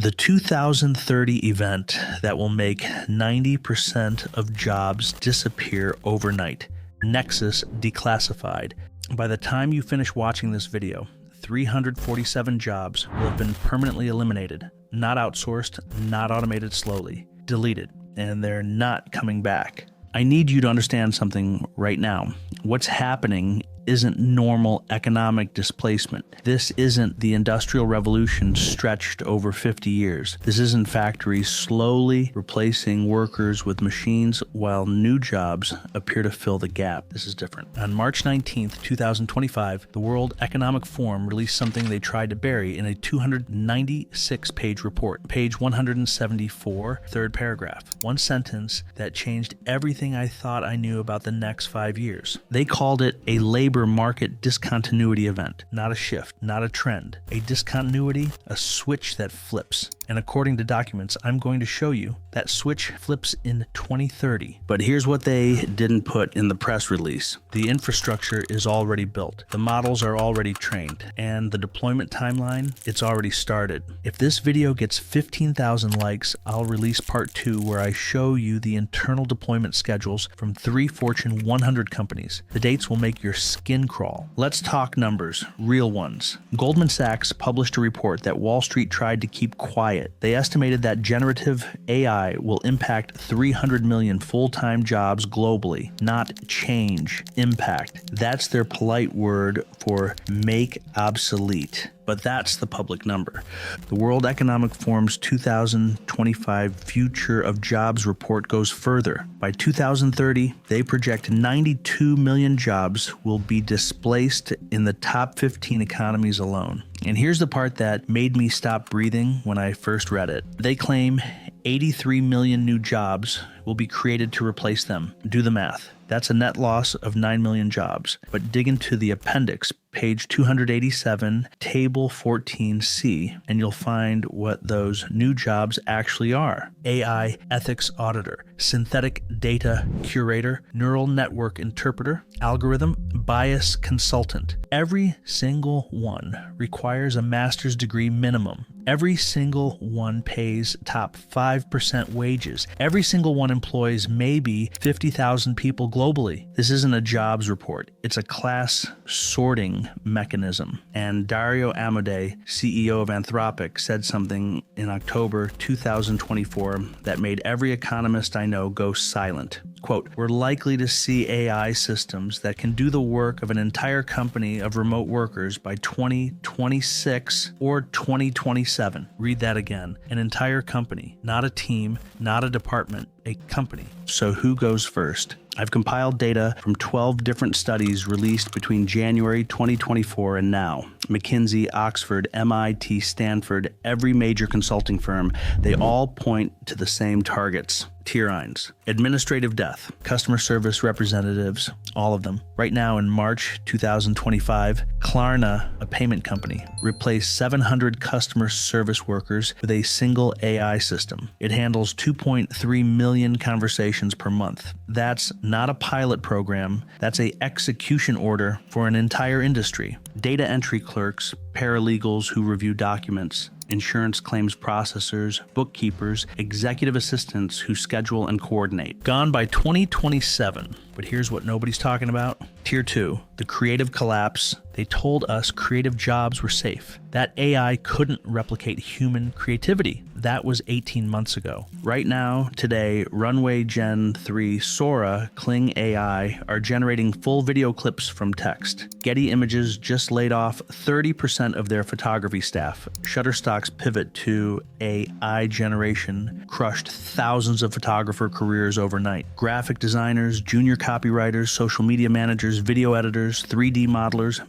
The 2030 event that will make 90% of jobs disappear overnight. Nexus Declassified. By the time you finish watching this video, 347 jobs will have been permanently eliminated, not outsourced, not automated slowly, deleted, and they're not coming back. I need you to understand something right now. What's happening isn't normal economic displacement. This isn't the Industrial Revolution stretched over 50 years. This isn't factories slowly replacing workers with machines while new jobs appear to fill the gap. This is different. On March 19th, 2025, the World Economic Forum released something they tried to bury in a 296-page report. Page 174, third paragraph. One sentence that changed everything I thought I knew about the next 5 years. They called it a labor market discontinuity event, not a shift, not a trend. A discontinuity, a switch that flips. And according to documents, I'm going to show you that switch flips in 2030. But here's what they didn't put in the press release. The infrastructure is already built. The models are already trained. And the deployment timeline, it's already started. If this video gets 15,000 likes, I'll release part 2 where I show you the internal deployment schedules from 3 Fortune 100 companies. The dates will make your skin crawl. Let's talk numbers, real ones. Goldman Sachs published a report that Wall Street tried to keep quiet. They estimated that generative AI will impact 300 million full-time jobs globally, not change, impact. That's their polite word for make obsolete. But that's the public number. The World Economic Forum's 2025 Future of Jobs report goes further. By 2030, they project 92 million jobs will be displaced in the top 15 economies alone. And here's the part that made me stop breathing when I first read it. They claim 83 million new jobs will be created to replace them. Do the math. That's a net loss of 9 million jobs. But dig into the appendix, page 287, table 14C, and you'll find what those new jobs actually are. AI ethics auditor, synthetic data curator, neural network interpreter, algorithm bias consultant. Every single one requires a master's degree minimum. Every single one pays top 5% wages. Every single one employs maybe 50,000 people globally. This isn't a jobs report. It's a class sorting mechanism. And Dario Amodei, CEO of Anthropic, said something in October 2024 that made every economist I know go silent. Quote, we're likely to see AI systems that can do the work of an entire company of remote workers by 2026 or 2027. Read that again. An entire company, not a team, not a department, a company. So who goes first? I've compiled data from 12 different studies released between January 2024 and now. McKinsey, Oxford, MIT, Stanford, every major consulting firm, they all point to the same targets. Tyrines, administrative death, customer service representatives, all of them. Right now in March 2025, Klarna, a payment company, replaced 700 customer service workers with a single AI system. It handles 2.3 million conversations per month. That's not a pilot program, that's an execution order for an entire industry. Data entry clerks, paralegals who review documents, insurance claims processors, bookkeepers, executive assistants who schedule and coordinate. Gone by 2027. But here's what nobody's talking about. Tier 2, the creative collapse. They told us creative jobs were safe. That AI couldn't replicate human creativity. That was 18 months ago. Right now, today, Runway Gen 3, Sora, Kling AI are generating full video clips from text. Getty Images just laid off 30% of their photography staff. Shutterstock's pivot to AI generation crushed thousands of photographer careers overnight. Graphic designers, junior copywriters, social media managers, video editors, 3D modelers,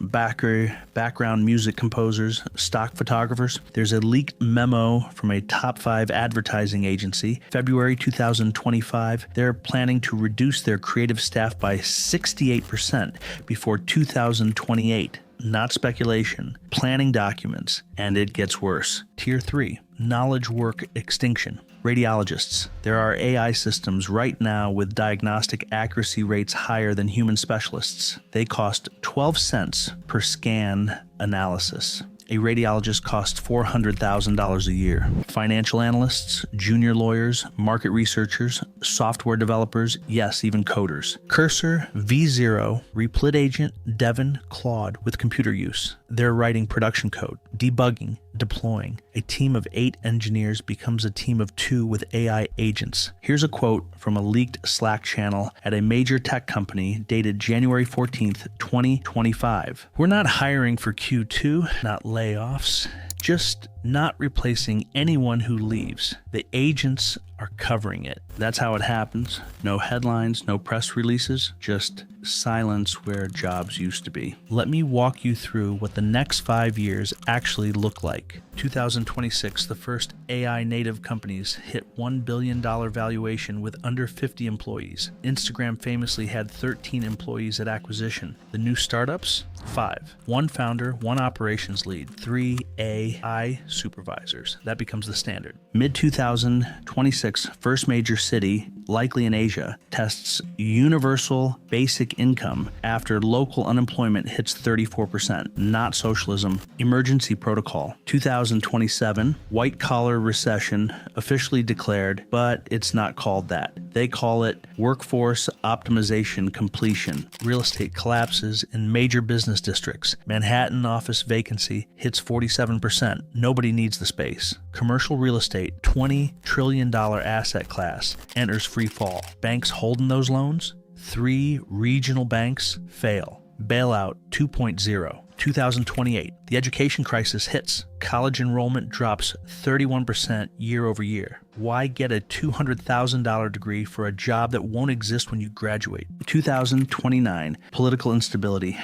background music composers, stock photographers. There's a leaked memo from a top 5 advertising agency. February 2025, they're planning to reduce their creative staff by 68% before 2028. Not speculation, planning documents, and it gets worse. Tier 3, knowledge work extinction. Radiologists. There are AI systems right now with diagnostic accuracy rates higher than human specialists. They cost 12 cents per scan analysis. A radiologist costs $400,000 a year. Financial analysts, junior lawyers, market researchers, software developers, yes, even coders. Cursor, V0, Replit Agent, Devon, Claude with computer use. They're writing production code, debugging, deploying. A team of 8 engineers becomes a team of 2 with AI agents. Here's a quote from a leaked Slack channel at a major tech company dated January 14th, 2025. We're not hiring for Q2, not layoffs, just not replacing anyone who leaves. The agents are covering it. That's how it happens. No headlines, no press releases, just silence where jobs used to be. Let me walk you through what the next 5 years actually look like. 2026, the first AI native companies hit $1 billion valuation with under 50 employees. Instagram famously had 13 employees at acquisition. The new startups, 5. 1 founder, 1 operations lead, 3 AI supervisors. That becomes the standard. Mid-2026, first major city, likely in Asia, tests universal basic income after local unemployment hits 34%. Not socialism. Emergency protocol. 2027, white-collar recession officially declared, but it's not called that. They call it workforce optimization completion. Real estate collapses in major business districts. Manhattan office vacancy hits 47%. Nobody needs the space. Commercial real estate, $20 trillion asset class, enters free fall. Banks holding those loans? 3 regional banks fail. Bailout 2.0. 2028, the education crisis hits. College enrollment drops 31% year over year. Why get a $200,000 degree for a job that won't exist when you graduate? 2029, political instability.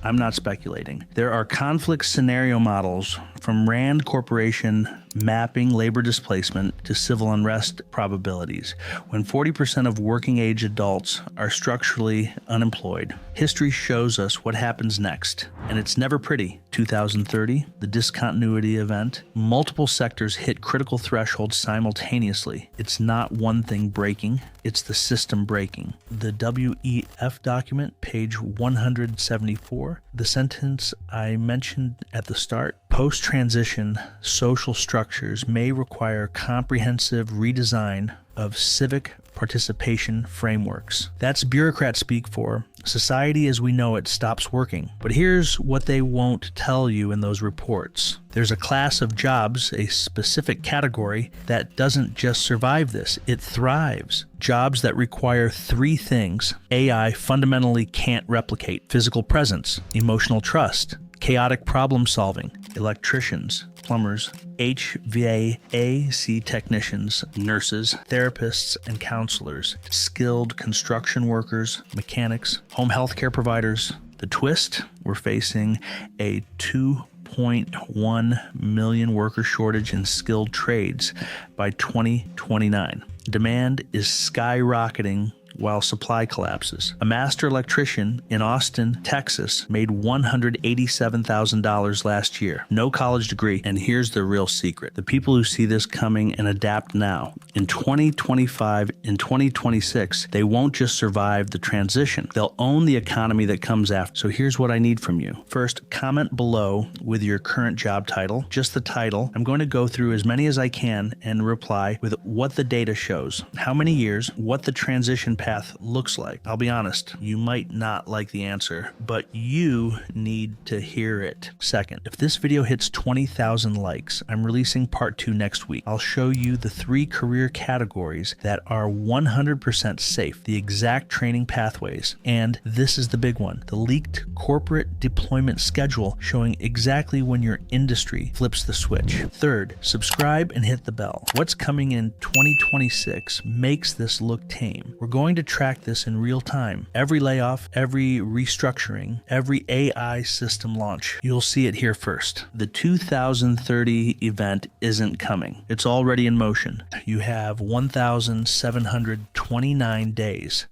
I'm not speculating. There are conflict scenario models from Rand Corporation mapping labor displacement to civil unrest probabilities. When 40% of working age adults are structurally unemployed, history shows us what happens next. And it's never pretty. 2030, the discontinuity event. Multiple sectors hit critical thresholds simultaneously. It's not one thing breaking, it's the system breaking. The WEF document, page 174, the sentence I mentioned at the start, post-transition social structures may require comprehensive redesign of civic participation frameworks. That's bureaucrat speak for society as we know it stops working. But here's what they won't tell you in those reports. There's a class of jobs, a specific category, that doesn't just survive this, it thrives. Jobs that require 3 things AI fundamentally can't replicate: physical presence, emotional trust, chaotic problem solving. Electricians, plumbers, HVAC technicians, nurses, therapists, and counselors, skilled construction workers, mechanics, home health care providers. The twist, we're facing a 2.1 million worker shortage in skilled trades by 2029. Demand is skyrocketing while supply collapses. A master electrician in Austin, Texas, made $187,000 last year. No college degree. And here's the real secret. The people who see this coming and adapt now. In 2025 and 2026, they won't just survive the transition. They'll own the economy that comes after. So here's what I need from you. First, comment below with your current job title, just the title. I'm going to go through as many as I can and reply with what the data shows, how many years, what the transition path looks like. I'll be honest, you might not like the answer, but you need to hear it. Second, if this video hits 20,000 likes, I'm releasing part 2 next week. I'll show you the 3 career categories that are 100% safe, the exact training pathways, and this is the big one, the leaked corporate deployment schedule showing exactly when your industry flips the switch. Third, subscribe and hit the bell. What's coming in 2026 makes this look tame. We're going to track this in real time. Every layoff, every restructuring, every AI system launch. You'll see it here first. The 2030 event isn't coming. It's already in motion. You have 1,729 days.